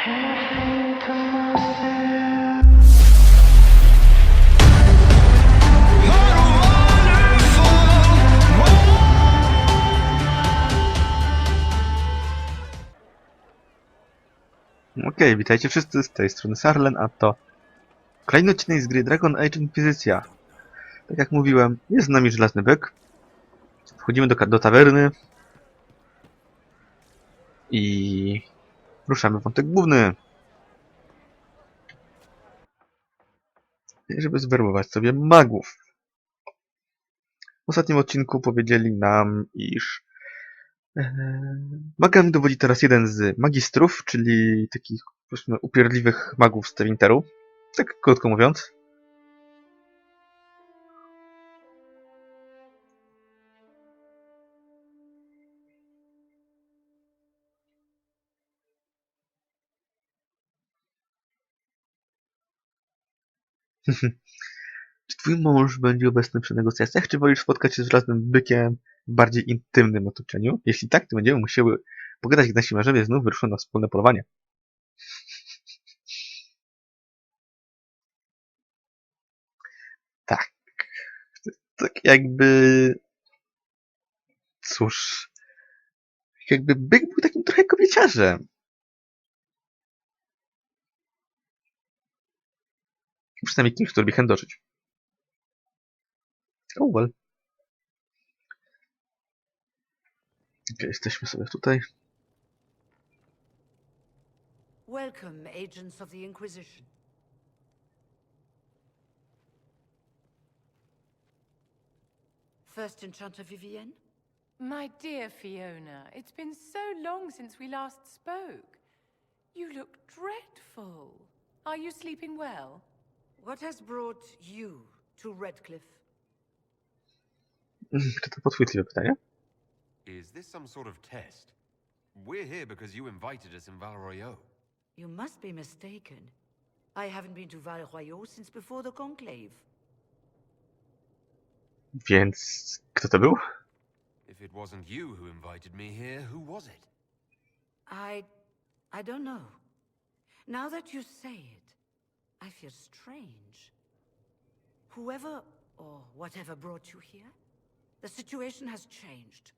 Okej, witajcie wszyscy, z tej strony Sarlen, a to kolejny odcinek z gry Dragon Age Inkwizycja. Tak jak mówiłem, jest z nami żelazny byk. Wchodzimy do tawerny i ruszamy wątek główny, żeby zwerbować sobie magów. W ostatnim odcinku powiedzieli nam, iż magami dowodzi teraz jeden z magistrów, czyli takich, powiedzmy, upierdliwych magów z Tewinteru. Tak krótko mówiąc. Czy twój mąż będzie obecny przy negocjacjach, czy wolisz spotkać się z żelaznym bykiem w bardziej intymnym otoczeniu? Jeśli tak, to będziemy musiały pogadać, gdy nasi mężowie znów wyruszą na wspólne polowanie. Tak. Tak jakby... Cóż... Jakby byk był takim trochę kobieciarzem. Przynajmniej kimś, kto lubi chędożyć. Oh well. Okay, jesteśmy sobie tutaj. Welcome, agents of the Inquisition. First Enchanter Vivienne? My dear Fiona, it's been so long since we last spoke. You look dreadful. Are you sleeping well? What has brought you to Redcliffe? Czy to podchwytliwe pytanie? Is this some sort of test? We're here because you invited us in Valroyo. You must be mistaken. I haven't been to Valroyo since before the Conclave. Więc... Kto to był? If it wasn't you who invited me here, who was it? I don't know. Now that you say it, I feel strange. Whoever or whatever brought you here, the situation has changed.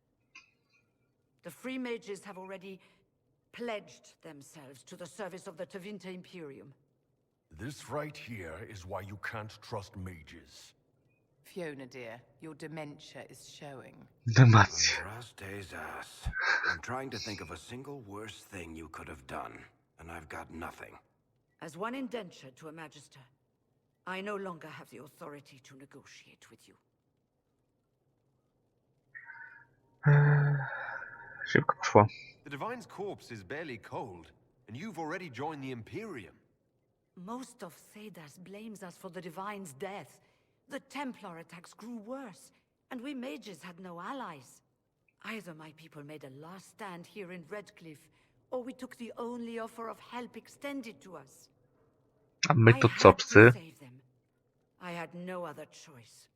The Free Mages have already pledged themselves to the service of the Tevinter Imperium. This right here is why you can't trust mages. Fiona, dear, your dementia is showing. Demacja. Trust his ass. I'm trying to think of a single worse thing you could have done, and I've got nothing. As one indentured to a Magister, I no longer have the authority to negotiate with you. Szybko poszło. The Divine's corpse is barely cold, and you've already joined the Imperium. Most of Thedas blames us for the Divine's death. The Templar attacks grew worse, and we mages had no allies. Either my people made a last stand here in Redcliffe, or we took the only offer of help extended to us. A my I to had co, to psy? save them. I had no other choice.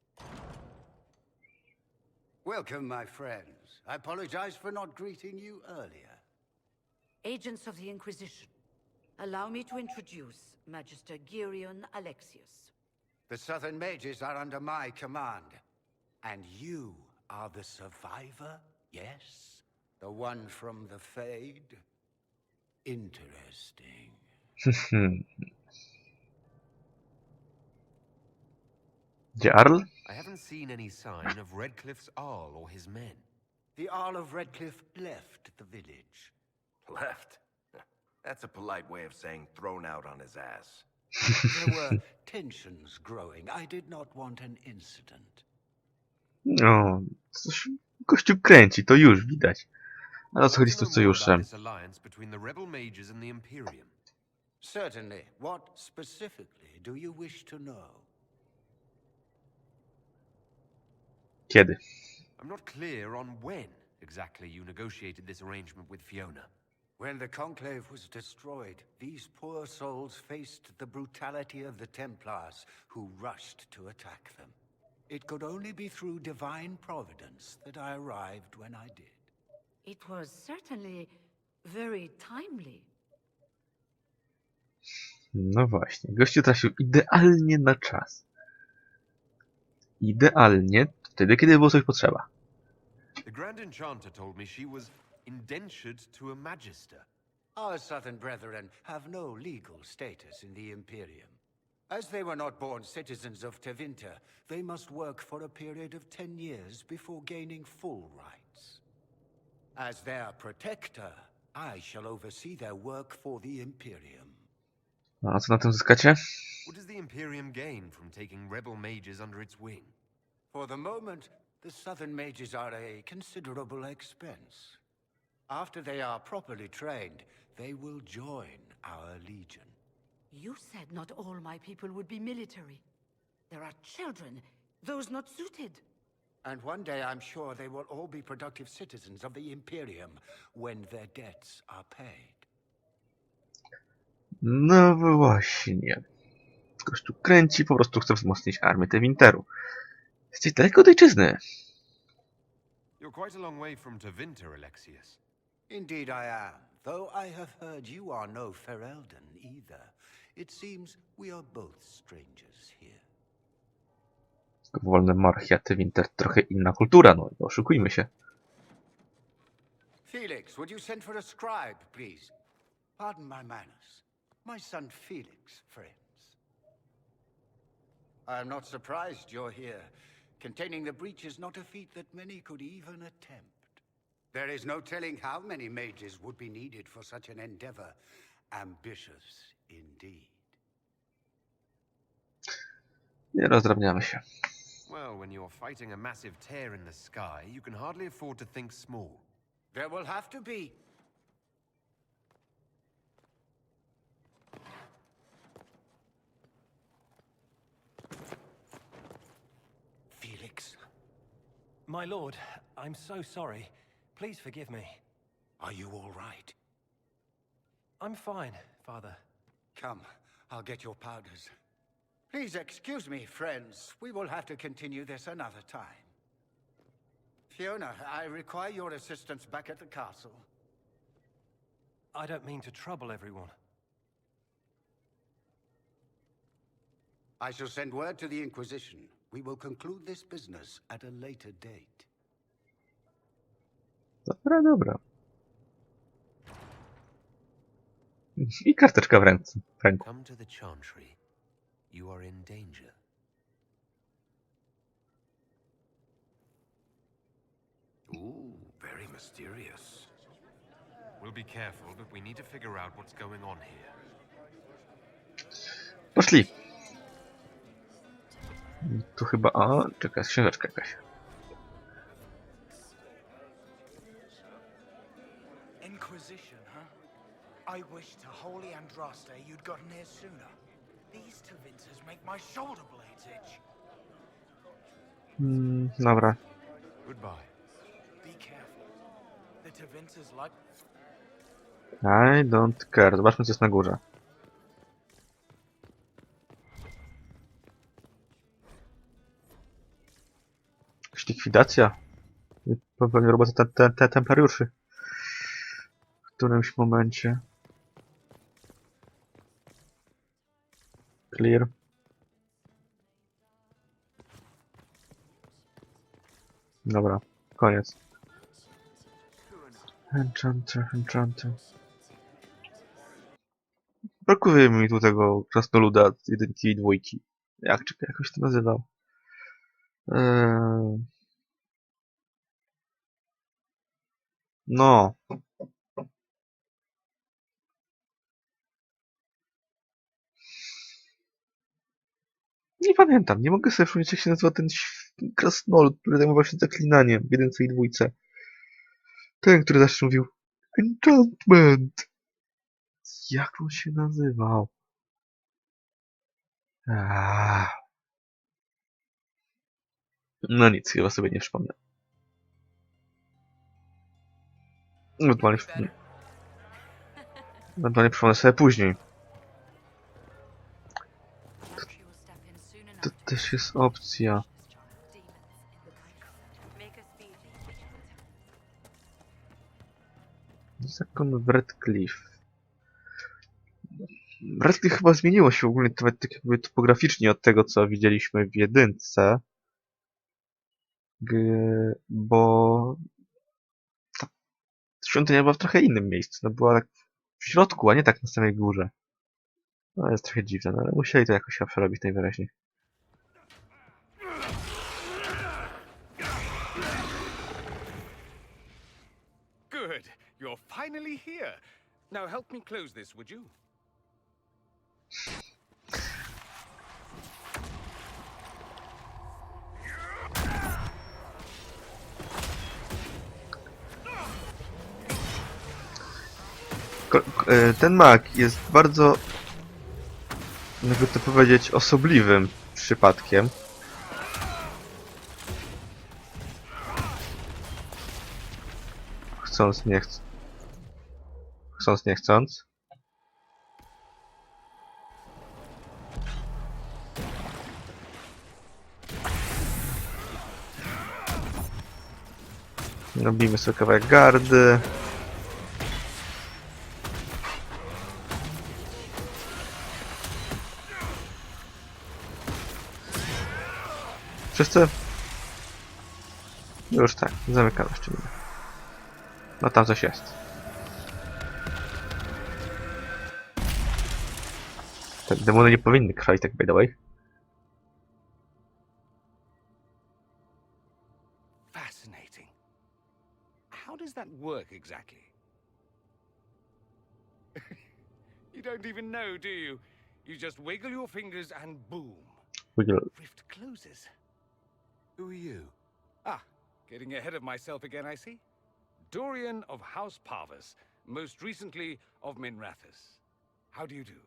Welcome, my friends. I apologize for not greeting you earlier. Agents of the Inquisition, allow me to introduce Magister Girion Alexius. The Southern Mages are under my command. And you are the survivor, yes? The one from the Fade? Interesting. Gdzie Arl? I haven't seen any sign of Redcliffe's Arl or his men. The Earl of Redcliffe left the village. Left? That's a polite way of saying thrown out on his ass. There were tensions growing. I did not want an incident. No, coś gościu kręci, to już widać. Ale o co chodzi z tym Want to know more sojuszem? about this alliance between the rebel mages and the Imperium. Certainly. What specifically do you wish to know? Kiedy? I'm not clear on when exactly you negotiated this arrangement with Fiona. When the Conclave was destroyed, these poor souls faced the brutality of the Templars, who rushed to attack them. It could only be through divine providence that I arrived when I did. It was certainly very timely. No właśnie, gościu trafił idealnie na czas. Idealnie wtedy, kiedy było coś potrzeba. The Grand Enchanter told me she was indentured to a Magister. Our southern brethren have no legal status in the Imperium. As they were not born citizens of Tevinter, they must work for a period of 10 years before gaining full rights. As their protector, I shall oversee their work for the Imperium. A co na tym zyskacie? What does the Imperium gain from taking rebel mages under its wing? For the moment, the southern mages are a considerable expense. After they are properly trained, they will join our legion. You said not all my people would be military. There are children, those not suited. And one day I'm sure they will all be productive citizens of the Imperium when their debts are paid. No właśnie. Ktoś tu kręci, po prostu chce wzmocnić armię Tewinteru. Jesteś daleko od ojczyzny. You're quite a long way from Tevinter, Alexius. Indeed I am, though I have heard you are no Ferelden either. It seems we are both strangers here. Wolne monarchia Tewinter, trochę inna kultura, no nie oszukujmy się. Felix, would you send for a scribe, please? Pardon my manners. My son Felix, friends. I am not surprised you're here. Containing the breach is not a feat that many could even attempt. There is no telling how many mages would be needed for such an endeavor. Ambitious indeed. Nie rozdrabniamy się. Well, when you're fighting a massive tear in the sky, you can hardly afford to think small. There will have to be. Felix, My lord, I'm so sorry. Please forgive me. are you all right? I'm fine, father. Come, I'll get your powders. Please excuse me, friends. We will have to continue this another time. Fiona, I require your assistance back at the castle. I don't mean to trouble everyone. I shall send word to the Inquisition. We will conclude this business at a later date. Dobra, dobra. I karteczka w ręce. W ręku. Come to the Chantry. You are in danger. Ooh, very mysterious. We'll be careful, but we need to figure out what's going on here. Poszli. Tu chyba... O, czekaj, jest książeczka jakaś. Inquisition, huh? I wish to holy Andraste you'd gotten here sooner. These Tevinters make my shoulder blades itch. Dobra. Goodbye. Be careful. The Tevinters like... I don't care. Zobaczmy, co jest na górze. Jakaś likwidacja. Pewnie robota templariuszy. W którymś momencie. Clear. Dobra, koniec. Enchanter. Brakuje mi tu tego krasnoluda z 1 i 2. Jak się to nazywał? No. Nie pamiętam, nie mogę sobie przypomnieć, jak się nazywa ten krasnolud, który zajmował się zaklinaniem w 1 i 2. Ten, który zawsze mówił Enchantment. Jak on się nazywał? No nic, chyba sobie nie przypomnę. Ewentualnie przypomnę sobie później. To też jest opcja. Zakon w Redcliffe. Redcliffe chyba zmieniło się ogólnie nawet tak jakby topograficznie od tego, co widzieliśmy w jedynce. Bo ta świątynia była w trochę innym miejscu. No była tak w środku, a nie tak na samej górze. No jest trochę dziwne, no ale musieli to jakoś chyba przerobić najwyraźniej. Good. You're finally here. Now help me close this, would you? Ten mag jest bardzo, jakby to powiedzieć, osobliwym przypadkiem. Chcąc, nie chcąc. Robimy sobie kawałek gardy. Wszyscy? Już tak, zamykamy jeszcze nie. No tam coś jest. Te demony nie powinny krwawić tak by the way. Fascinating. How does that work exactly? You don't even know, do you? You just wiggle your fingers and boom. Rift closes. Who are you? Ah, getting ahead of myself again, I see. Dorian of House Parvus, most recently of Minrathous. How do you do?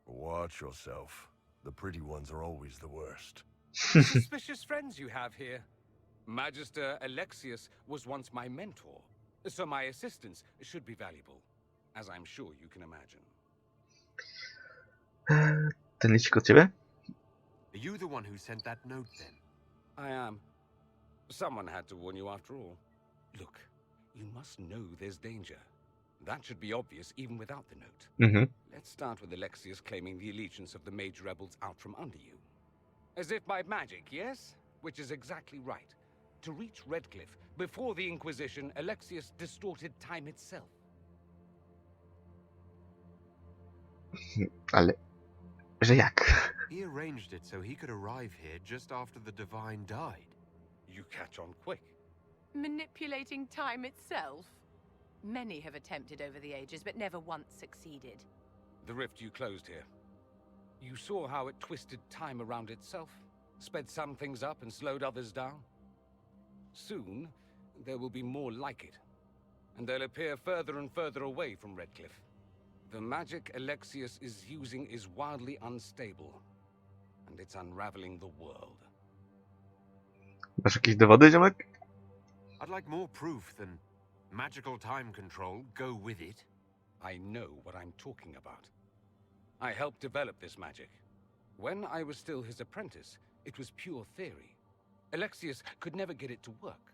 Watch yourself. The pretty ones are always the worst. Suspicious friends you have here. Magister Alexius was once my mentor, so my assistance should be valuable, as I'm sure you can imagine. Ten licik od ciebie? Are you the one who sent that note then? I am. Someone had to warn you after all. Look, you must know there's danger. That should be obvious even without the note. Let's start with Alexius claiming the allegiance of the mage rebels out from under you. As if by magic, yes? Which is exactly right. To reach Redcliffe, before the Inquisition, Alexius distorted time itself. Ale... że jak? He arranged it so he could arrive here just after the Divine died. You catch on quick. Manipulating time itself? Many have attempted over the ages, but never once succeeded. The rift you closed here. You saw how it twisted time around itself, sped some things up and slowed others down. Soon, there will be more like it, and they'll appear further and further away from Redcliffe. The magic Alexius is using is wildly unstable, and it's unraveling the world. Masz jakieś dowody, ziomek? I'd like more proof than magical time control. Go with it. I know what I'm talking about. I helped develop this magic. When I was still his apprentice, it was pure theory. Alexius could never get it to work.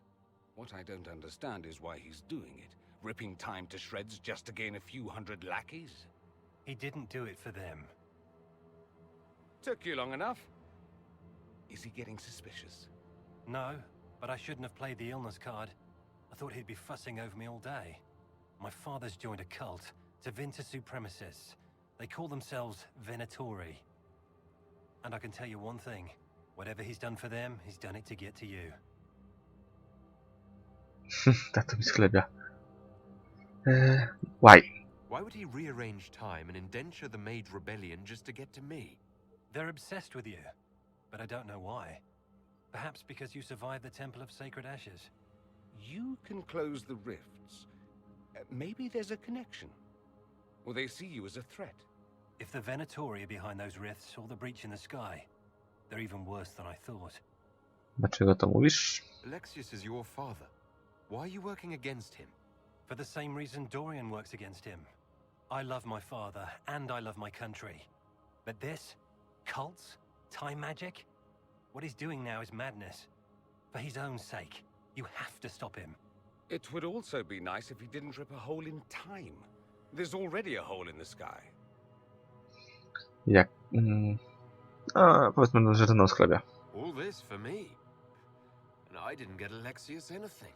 What I don't understand is why he's doing it, ripping time to shreds just to gain a few hundred lackeys. He didn't do it for them. Took you long enough. Is he getting suspicious? No, but I shouldn't have played the illness card. I thought he'd be fussing over me all day. My father's joined a cult, Tevinter Supremacists. They call themselves Venatori. And I can tell you one thing. Whatever he's done for them, he's done it to get to you. Tato mi sklebia. Why? Why would he rearrange time and indenture the Mage Rebellion just to get to me? They're obsessed with you, but I don't know why. Perhaps because you survived the Temple of Sacred Ashes. You can close the rifts. Maybe there's a connection. Or they see you as a threat. If the Venatori are behind those rifts or the breach in the sky, they're even worse than I thought. Dlaczego to mówisz? Alexius is your father. Why are you working against him? For the same reason Dorian works against him. I love my father, and I love my country. But this? Cults? Time magic? What he's doing now is madness. For his own sake, you have to stop him. It would also be nice if he didn't rip a hole in time. There's already a hole in the sky. Jak... a, powiedzmy, że ten sklepie. All this for me. And I didn't get Alexius anything.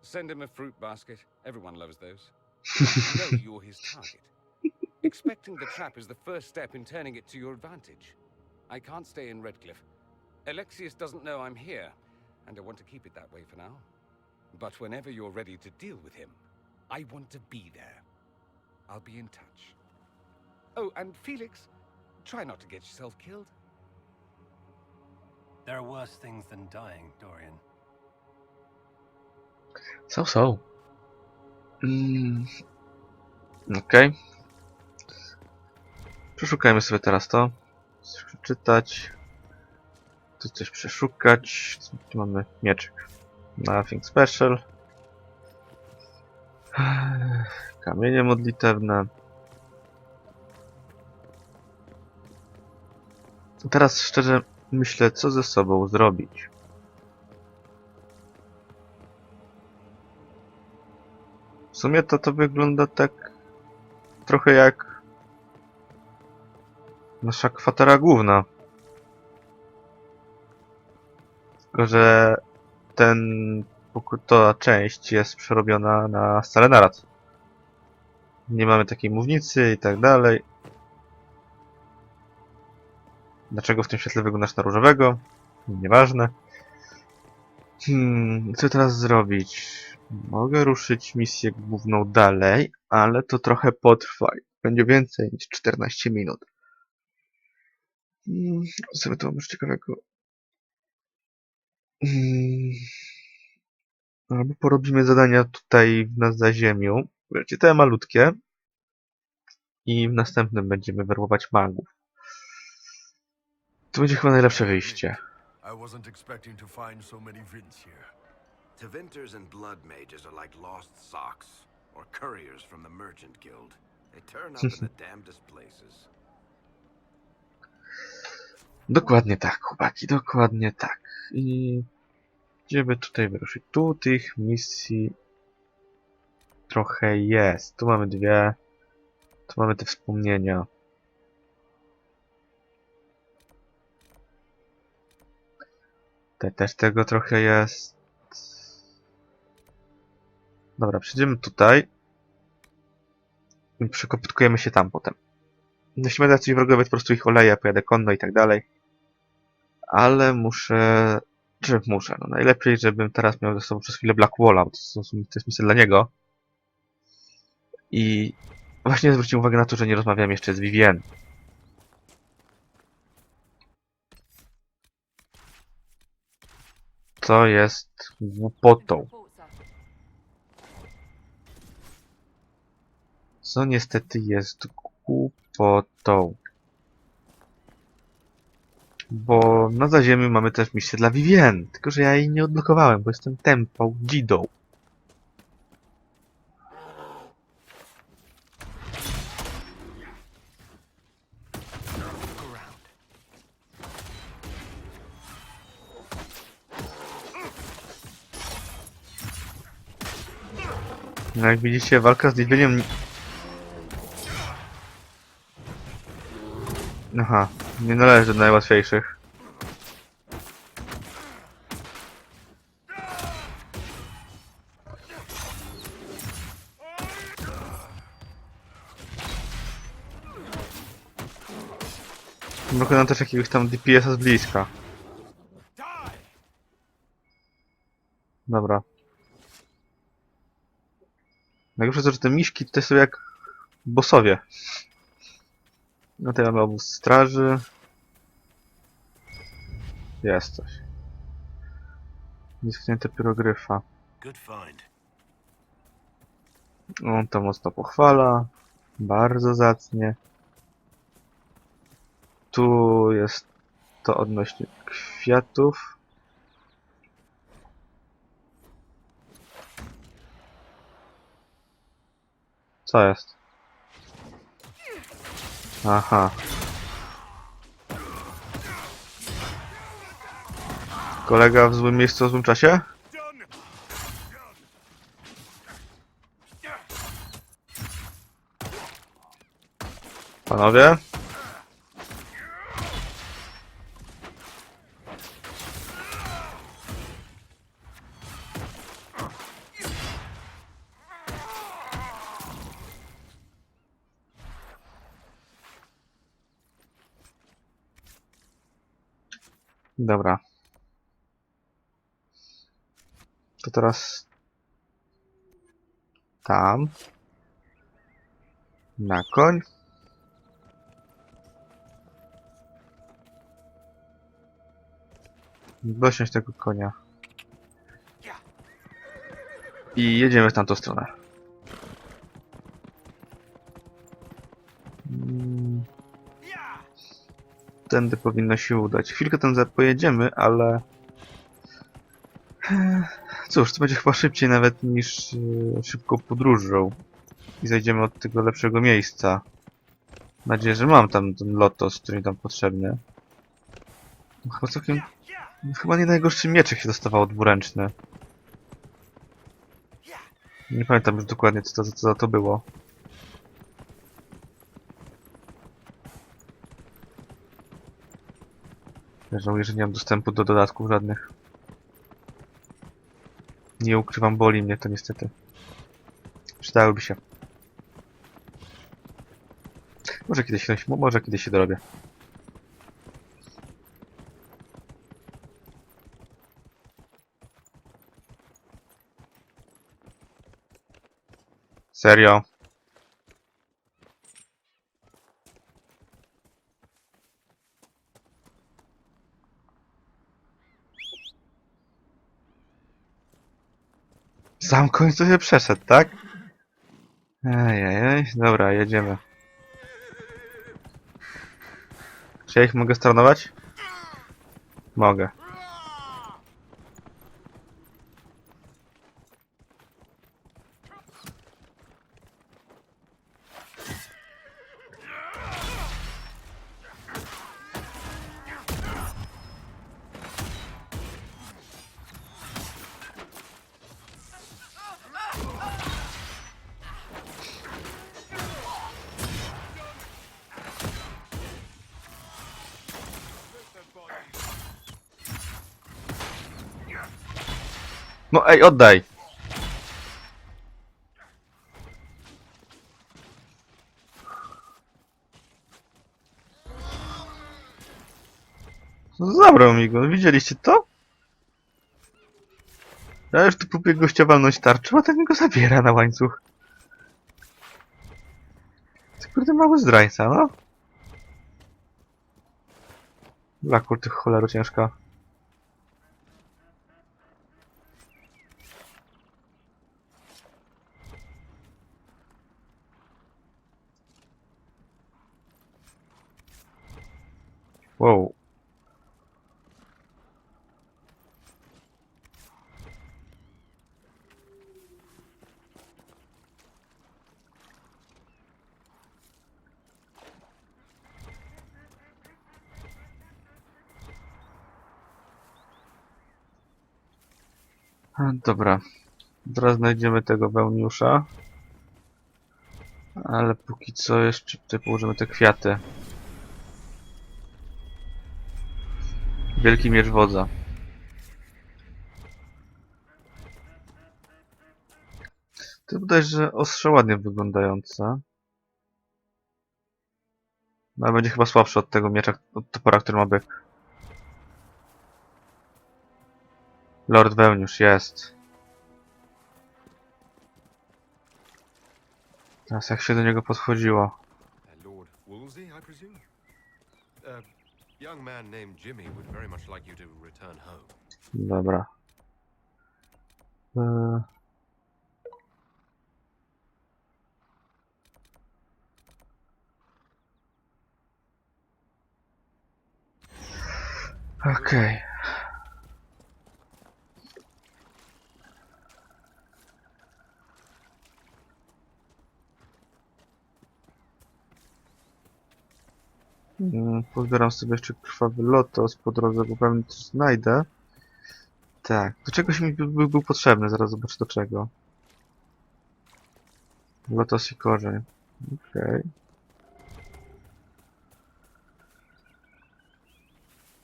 Send him a fruit basket. Everyone loves those. You know you're his target. Expecting the trap is the first step in turning it to your advantage. I can't stay in Redcliffe. Alexius doesn't know I'm here, and I want to keep it that way for now. But whenever you're ready to deal with him, I want to be there. I'll be in touch. Oh, and Felix, try not to get yourself killed. There are worse things than dying, Dorian. So. Okej. Przeszukajmy sobie teraz to. Coś przeczytać. Tu coś przeszukać. Tu mamy mieczyk. Nothing special. Kamienie modlitewne. Teraz szczerze myślę, co ze sobą zrobić. W sumie to wygląda tak trochę jak nasza kwatera główna. Tylko że ta część jest przerobiona na Sarlenarat. Nie mamy takiej mównicy i tak dalej. Dlaczego w tym świetle wyglądasz na różowego? Nieważne. Co teraz zrobić? Mogę ruszyć misję główną dalej, ale to trochę potrwa. Będzie więcej niż 14 minut. Co my tu mamy już ciekawego? Albo porobimy zadania tutaj na zaziemiu. Wiecie, te malutkie. I w następnym będziemy werbować magów. To będzie chyba najlepsze wyjście. I wasn't expecting to find so many Vints here. Tevinters and blood mages are like lost socks, or couriers from the merchant guild. They turn up in the damnedest places. Dokładnie tak, chłopaki, dokładnie tak. I gdzie by tutaj wyruszyć? Tu tych misji trochę jest. Tu mamy dwie. Tu mamy te wspomnienia. Też tego trochę jest. Dobra, przejdziemy tutaj. I przekoptkujemy się tam potem. Jeśli będę coś wrogowie, to po prostu ich oleję, pojadę konno i tak dalej. Ale muszę... No najlepiej, żebym teraz miał ze sobą przez chwilę Blackwalla, bo to jest misja dla niego. I właśnie zwróciłem uwagę na to, że nie rozmawiam jeszcze z Vivien. Co jest głupotą. Co niestety jest głupotą. Bo na zaziemi mamy też misję dla Vivien. Tylko że ja jej nie odblokowałem, bo jestem tempą dzidą. No jak widzicie, walka z Wiedźmieniem... Aha, nie należy do najłatwiejszych. Wykonam też jakiegoś tam DPS-a z bliska. Dobra. Najgorsze to, że te miśki tutaj są jak bossowie. No tutaj mamy obóz straży. Jest coś. Nieschnięte pirogryfa. On to mocno pochwala. Bardzo zacnie. Tu jest to odnośnie kwiatów. Co jest? Aha. Kolega w złym miejscu, w złym czasie? Panowie? Dobra. To teraz tam. Na koń. Dosiąść tego konia. I jedziemy w tamtą stronę. Tędy powinno się udać. Chwilkę tam pojedziemy, ale... Cóż, to będzie chyba szybciej nawet niż szybką podróżą. I zajdziemy od tego lepszego miejsca. Mam nadzieję, że mam tam ten lotos, który mi tam potrzebny. Chyba całkiem... Chyba nie najgorszy mieczek się dostawało dwuręczny. Nie pamiętam już dokładnie, co za to było. Żałuję, że nie mam dostępu do dodatków żadnych. Nie ukrywam, boli mnie to niestety. Przydałyby się. Może kiedyś się dorobię. Serio? Sam końcu się przeszedł, tak? Ejejej, dobra, jedziemy. Czy ja ich mogę staranować? Mogę. No ej, oddaj! No zabrał mi go, widzieliście to? Ja już tu próbuję gościa walnąć tarczą, a ten mi go zabiera na łańcuch. To kurde mały zdrajca, no? Dla kurty choleru ciężka. Wow. Dobra. Teraz znajdziemy tego wełniusza. Ale póki co jeszcze tutaj położymy te kwiaty. Wielki miecz wodza. To bodajże ostrze ładnie wyglądające. No ale będzie chyba słabszy od tego miecza, od topora, który ma byk. Lord Wełniusz jest. Teraz jak się do niego podchodziło. Lord Wolsey, I presume? A young man named Jimmy would very much like you to return home. Dobra. Okej. Pozbieram sobie jeszcze krwawy lotos po drodze, bo pewnie coś znajdę. Tak, do czegoś mi był potrzebny, zaraz zobaczę do czego. Lotos i korzeń. Okej.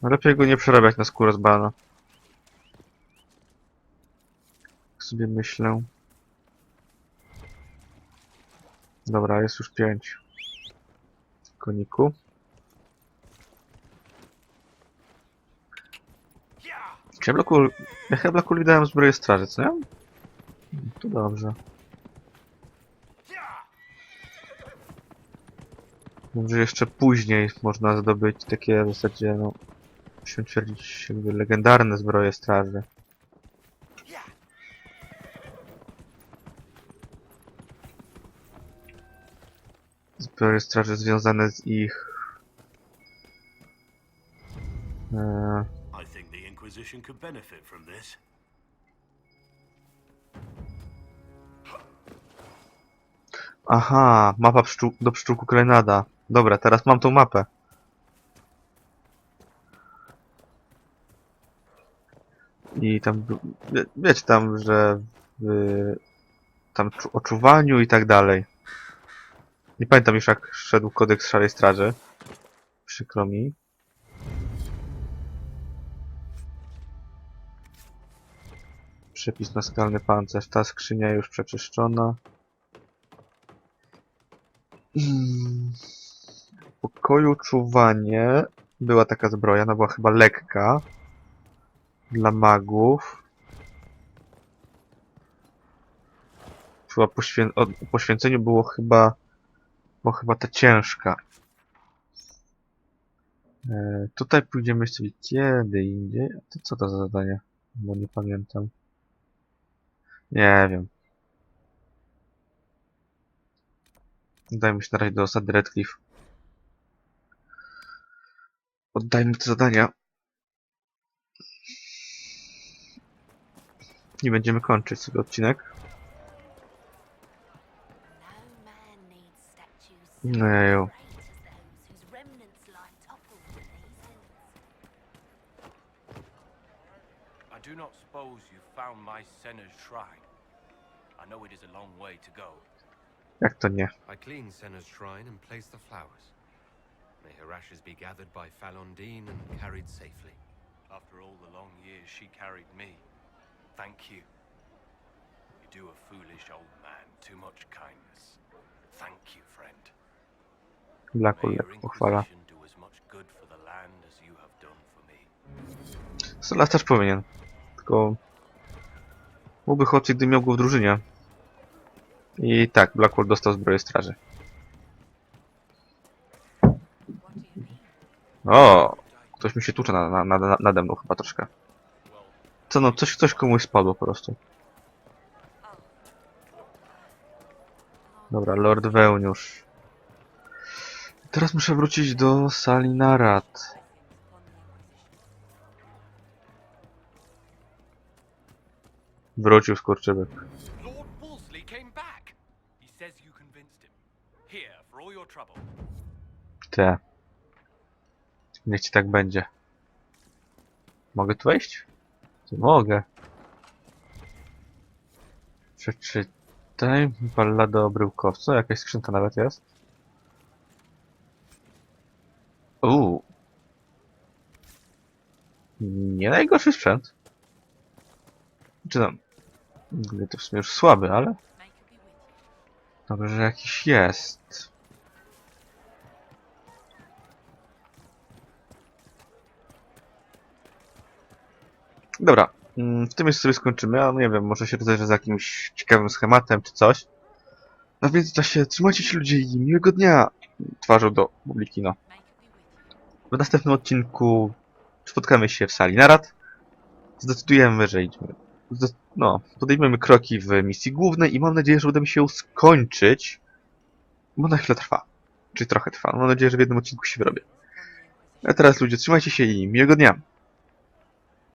No lepiej go nie przerabiać na skórę z bana. Tak sobie myślę. Dobra, jest już 5. Koniku. Ja chyba Blackowi dałem zbroję straży, co nie? To dobrze. Może jeszcze później można zdobyć takie w zasadzie, no, musimy twierdzić, jakby legendarne zbroje straży. Zbroje straży związane z ich... I think the Inquisition could benefit from this. Aha, mapa do pszczółku Klenada. Dobra, teraz mam tą mapę. I tam, wiecie tam, że tam o czuwaniu i tak dalej. Nie pamiętam już jak szedł kodeks Szarej Straży. Przykro mi. Przepis na skalny pancerz. Ta skrzynia już przeczyszczona. W pokoju czuwanie była taka zbroja, ona była chyba lekka. Dla magów. Chyba o poświęceniu było chyba ta ciężka. Tutaj pójdziemy sobie kiedy indziej. A to co to za zadanie? Bo nie pamiętam. Nie wiem. Dajmy się na razie do osady Redcliffe. Oddajmy te zadania. I będziemy kończyć sobie odcinek. Neju. I do not suppose you found my Senna's shrine. I know it is a long way to go. Jak to nie? I cleaned Senna's shrine and placed the flowers. May her ashes be gathered by Falondine and carried safely. After all the long years she carried me, thank you. You do a foolish old man too much kindness. Thank you, friend. Blackwood May your lekko pochwala. Inquisition do as much good for the land as you have done for me. Solas też powinien. Tylko... byłby chłopcy, gdy miał go w drużynie. I tak, Blackwood dostał zbroję straży. O! Ktoś mi się tłucze nade mną chyba troszkę. Co no, coś komuś spadło po prostu. Dobra, Lord Wełniusz. Teraz muszę wrócić do sali narad. Wrócił skurczybyk. Lord Wolseley came back. He says you convinced him. Here, for all your trouble. Te. Niech ci tak będzie. Mogę tu wejść? Mogę. Przeczytaj balladę o bryłkowcu. Jakaś skrzynka nawet jest. Nie najgorszy sprzęt. Czy tam? To w sumie już słaby, ale... dobrze, że jakiś jest. Dobra, w tym miejscu sobie skończymy, a no nie wiem, może się rozejrzę za jakimś ciekawym schematem czy coś. A w międzyczasie trzymajcie się ludzie i miłego dnia twarzą do publiki, no. W następnym odcinku spotkamy się w sali narad. Zdecydujemy, że idziemy. Podejmiemy kroki w misji głównej i mam nadzieję, że uda mi się ją skończyć. Bo na chwilę trwa. Czyli trochę trwa. Mam nadzieję, że w jednym odcinku się wyrobię. A teraz ludzie, trzymajcie się i miłego dnia.